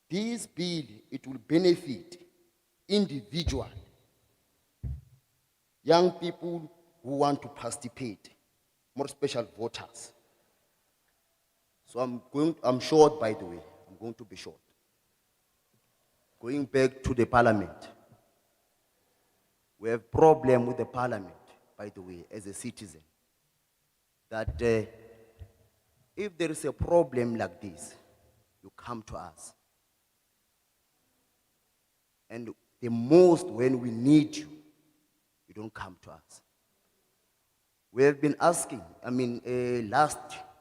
this bill, it will benefit individual young people who want to participate, more special voters. So I'm short, by the way. I'm going to be short. Going back to the parliament. We have problem with the parliament, by the way, as a citizen. That if there is a problem like this, you come to us. And the most when we need you, you don't come to us. We have been asking, last,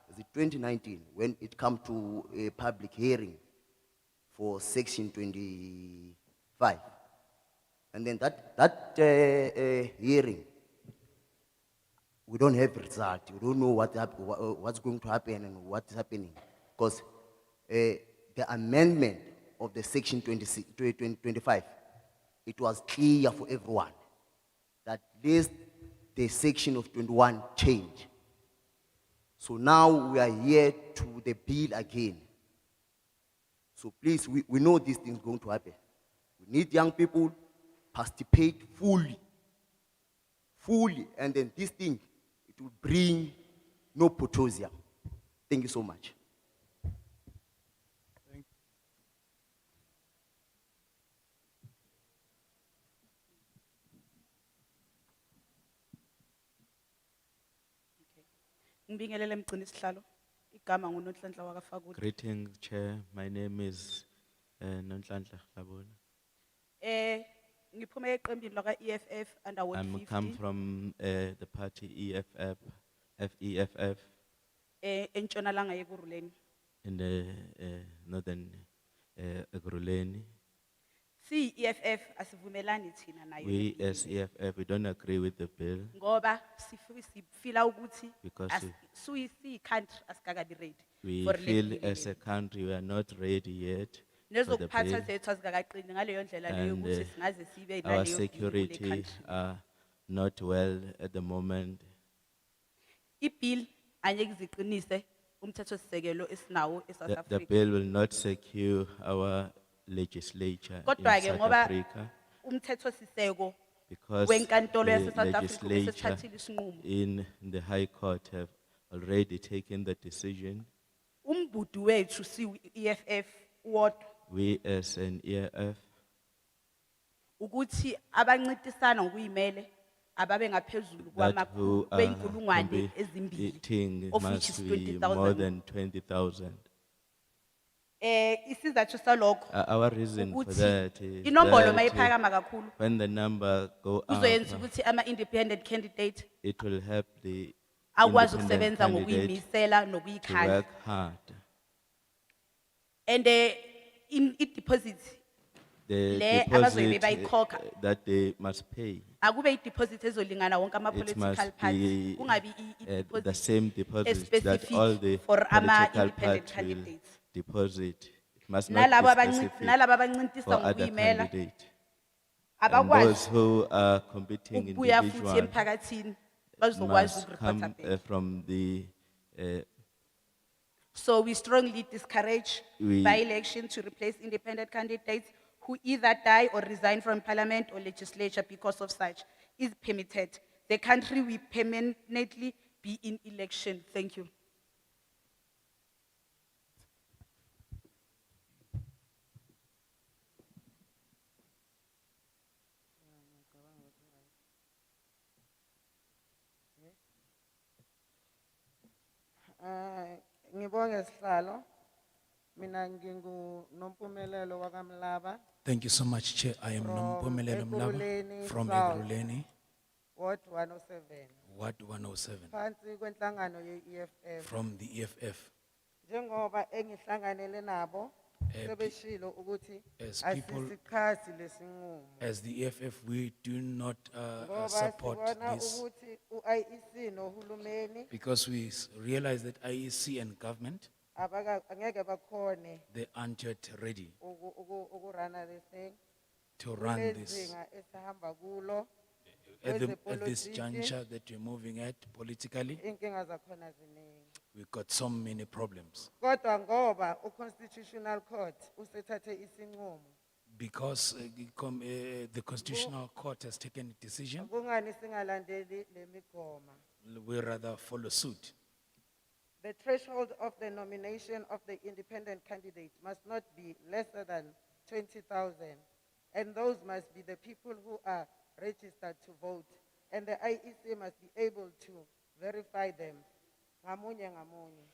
is it 2019, when it come to a public hearing for section 25. And then that hearing, we don't have result. We don't know what's going to happen and what is happening. Because the amendment of the section 25, it was clear for everyone that this the section of 21 change. So now we are here to the bill again. So please, we know this thing is going to happen. We need young people participate fully, and then this thing, it will bring no potassium. Thank you so much. Greetings, Chair. My name is Nonhlanhla Hlabona. EFF under Ward I'm 50. come from the party EFF, FEFF Entshonalanga yeKuruleni. in the northern Ekurhuleni. Si EFF asivumelani thina nayo. We as EFF, we don't agree with the bill Ngoba sifila ukuthi because si country asikakabi ready. we for feel elected as a country we are not ready yet for the nezokuphatha bill. zethu azikakaqini ngaleyo ndlela leyo And, ukuthi singaze sibe Our naleyo view kule security country. are not well at the moment. Ibill angeke iziqinise umthethosisekelo esinawo eSouth The Africa. bill will not secure our legislature in Kodwa ke South ngoba Africa umthethosiseko because wenkantolo the yase South Africa legislature usithathile isinqumo. in the High Court have already taken the decision. Umbudu wethu si EFF wodwa We as an EFF, ukuthi abancintisana ngokuyimele ababe ngaphezulu that who are kweinkulungwane ezimbili competing of which is must be more 20,000. than 20,000. Isizathu salokho Our reason for ukuthi that is inombolo that mayiphakama kakhulu when the number go up, kuzoyenza ukuthi ama independent candidate it will help the akwazi independent ukusebenza candidate ngokuyimisela to nokuyikhandla. work hard. And in deposit The Le abazobe deposit bayikhokha. that they must pay, akube i-deposit ezolingana wonke ama it political must parties be kungabi the i-deposit same deposit that specific all the for ama political independent parties will candidates. deposit. It must Nalabo not be specific nalabo abancintisa for other ngokuyimela candidates. And those abakwazi who are competing ukubuya futhi individually emphakathini bazokwazi must ukureport come back. from the So we strongly discourage We- by-election to replace independent candidates who either die or resign from parliament or legislature because of such is permitted. The country will permanently be in election. Thank you. Ngibonge sihlalo. Mina ngingu Nompumelelo wakamlaba, Thank you so much, Chair. I am From Nompumelelo Mlaba Ekurhuleni from South. Ekurhuleni, Ward 107. Ward 107, Phansi kwenhlangano ye-EFF. from the EFF. Njengoba engihlanganele nabo, Eh, sebeshilo ukuthi as people- asisikhasi lesinqumo. As the EFF, we do not Ngoba support sibona this ukuthi u-IEC nohulumeni because we realize that IEC and government, angeke bakhone they aren't yet ready ukurana this thing. to run this. Kulezinga esihamba kulo, At this Kwezepolitiki. juncture that we're moving at politically, inkinga zakhona ziningi. We got so many problems. Kodwa ngoba constitutional court usethathe isinqumo. Because the Constitutional Court has taken a decision, Kungani singalandeli le migomo? we rather follow suit. The threshold of the nomination of the independent candidate must not be lesser than 20,000. And those must be the people who are registered to vote. And the IEC must be able to verify them. Ngamunye ngamunye.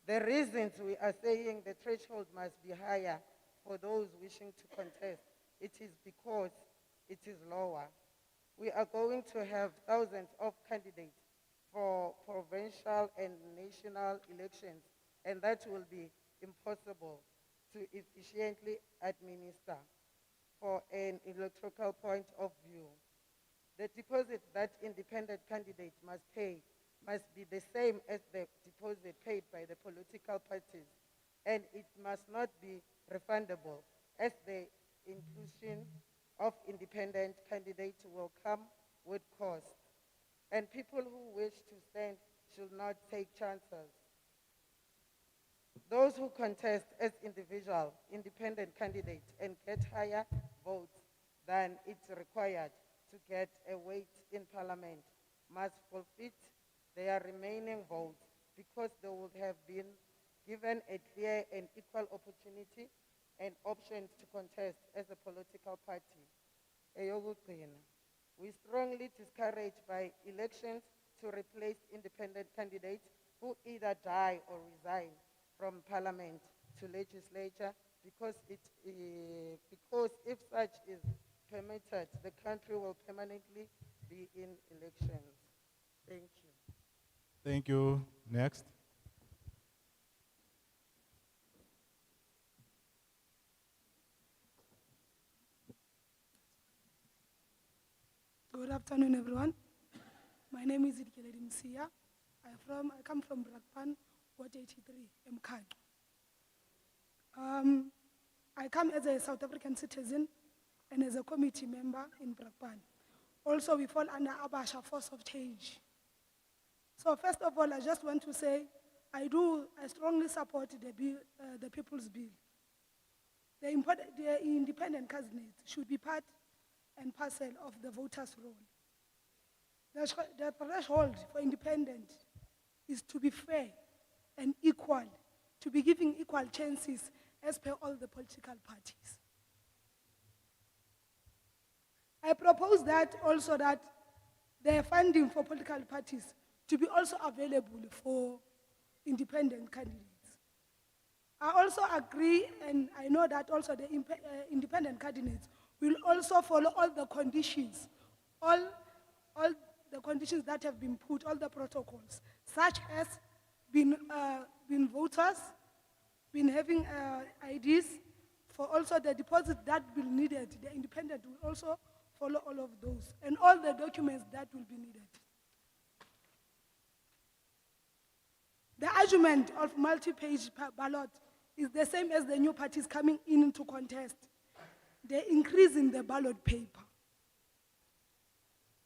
The reasons we are saying the threshold must be higher for those wishing to contest, it is because it is lower. We are going to have thousands of candidates for provincial and national elections, and that will be impossible to efficiently administer for an electoral point of view. The deposit that independent candidates must pay must be the same as the deposit paid by the political parties, and it must not be refundable, as the inclusion of independent candidates will come with cost. And people who wish to stand should not take chances. Those who contest as individual independent candidates and get higher votes than it's required to get a weight in parliament must forfeit their remaining votes, because they would have been given a clear and equal opportunity and options to contest as a political party. Eyokugcina, we strongly discourage by elections to replace independent candidates who either die or resign from parliament to legislature, because if such is permitted, the country will permanently be in elections. Thank you. Thank you. Next. Good afternoon, everyone. My name is Idkeledi Msia. I come from Brakpan, Ward 83, Mkhanyo. I come as a South African citizen and as a committee member in Brakpan. Also, we fall under Abasha Force of Change. So first of all, I just want to say, I strongly support the bill, the People's Bill. The independent candidates should be part and parcel of the voters' roll. The threshold for independent is to be fair and equal, to be given equal chances as per all the political parties. I propose that also that the funding for political parties to be also available for independent candidates. I also agree, and I know that also the independent candidates will also follow all the conditions, all the conditions that have been put, all the protocols, such as being voters, being having IDs, for also the deposit that will be needed. The independent will also follow all of those, and all the documents that will be needed. The argument of multi-page ballot is the same as the new parties coming in to contest. The increase in the ballot paper.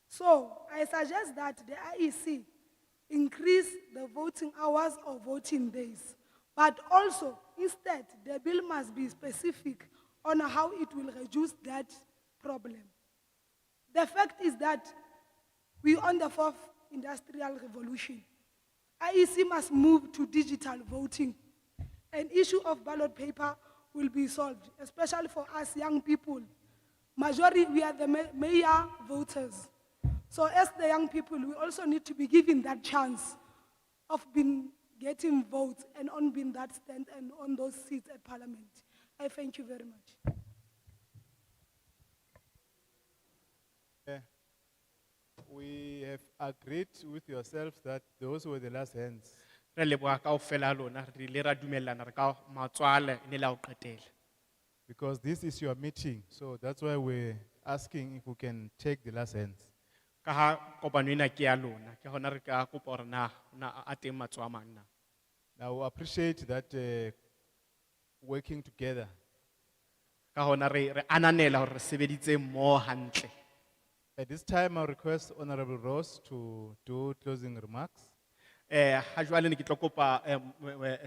So I suggest that the IEC increase the voting hours or voting days. But also, instead, the bill must be specific on how it will reduce that problem. The fact is that we're on the fourth industrial revolution. IEC must move to digital voting. An issue of ballot paper will be solved, especially for us young people. Majority, we are the mayor voters. So as the young people, we also need to be given that chance of getting votes and on being that stand and on those seats at parliament. I thank you very much. We have agreed with yourselves that those were the last hands. Re leboha kaofela lona, re ile ra dumellana re ka matswale ne la ho qetela. Because this is your meeting, so that's why we're asking if we can take the last hands. Ka ha kopano ena ke ya lona, ke hona re ka kopa hore na a teng matsoa a mang na. Now, we appreciate that working together. Ka hona re ananela hore re sebeditse mmoho hantle. At this time, I request Honorable Ross to do closing remarks. Ha jwale ne ke tlo kopa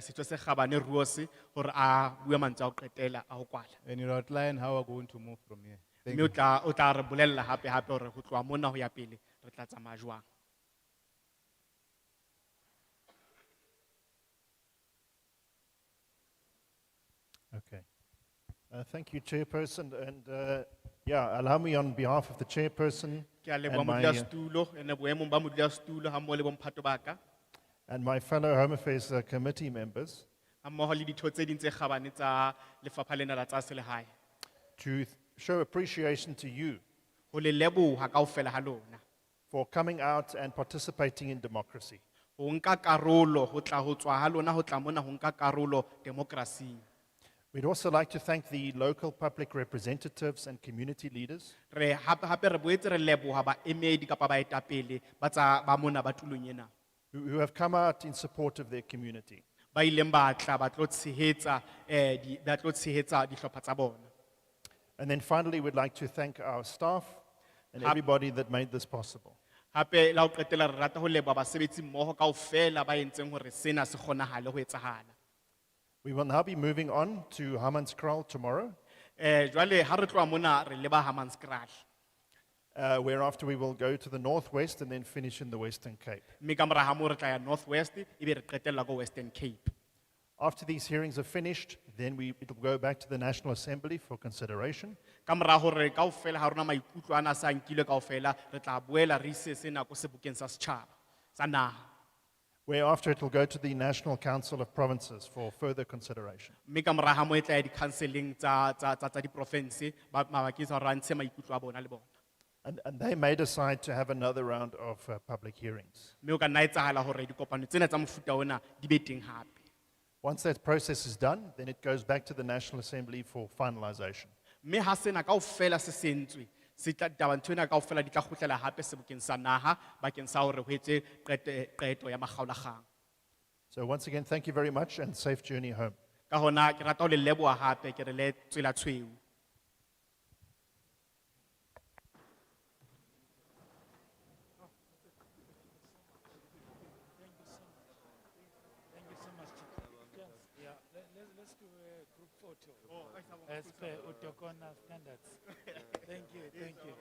setho se Kgabane Ruosi hore a bue mantswe a ho qetela a ho kwala. And you'll outline how we're going to move from here. Thank Mme you. o tla re bolella hape hore ho tloha mona ho ya pele re tla tsamaya jwang. Okay. Thank you, Chairperson. And yeah, allow me on behalf of the Chairperson Ke a leboha and my, modulasetulo, ene boemong ba modulasetulo ha mmoho le bomphato ba ka, and my fellow Home Affairs Committee members ha mmoho le ditho tse ding tse kgabane tsa lefapha lena la tsa selehae, to show appreciation to you ho le leboha kaofela ha lona. for coming out and participating in democracy. Ho nka karolo, ho tla ho tswa ha lona ho tla mona ho nka karolo demokrasing. We'd also like to thank the local public representatives and community leaders Re hape re boetse re leboha baemedi kapa baetapele ba tsa ba mona ba tulong ena. who have come out in support of their community. Ba ileng ba tla ba tlo tshehetsa dihlopha tsa bona. And then finally, we'd like to thank our staff and Hap- everybody that made this possible. Hape la ho qetela re rata ho leboha basebetsi mmoho kaofela ba entseng hore sena se kgonahale ho etsahala. We will now be moving on to Hammanskraal tomorrow, Jwale ha re tloha mona re leba Hammanskraal. whereafter we will go to the northwest and then finish in the Western Cape. Mme ka mora ha moo re tla ya North West ebe re qetella ko Western Cape. After these hearings are finished, then it will go back to the National Assembly for consideration. Ka mora hore kaofela ha rona maikutlo ana sa nkilwe kaofela re tla boela re ise sena ko sebokeng sa setjhaba sa naha. Whereafter it will go to the National Council of Provinces for further consideration. Mme ka mora ha moo e tla ya di-counselling tsa diprovince mabakeng sa hore ba ntshe maikutlo a bona le bona. And they may decide to have another round of public hearings. Mme o ka nna etsahala hore dikopano tsena tsa mofuta ona di be teng hape. Once that process is done, then it goes back to the National Assembly for finalization. Mme ha sena kaofela se sentswe se tla taba nthwena kaofela di tla kgutlela hape sebokeng sa naha bakeng sa hore ho etse qeto ya makgaolakgang. So once again, thank you very much and safe journey home. Ka hona ke rata ho le leboha hape ke re le tswela tshweu. Thank you so much. Yeah, let's do a group photo. As per Utokona standards. Thank you.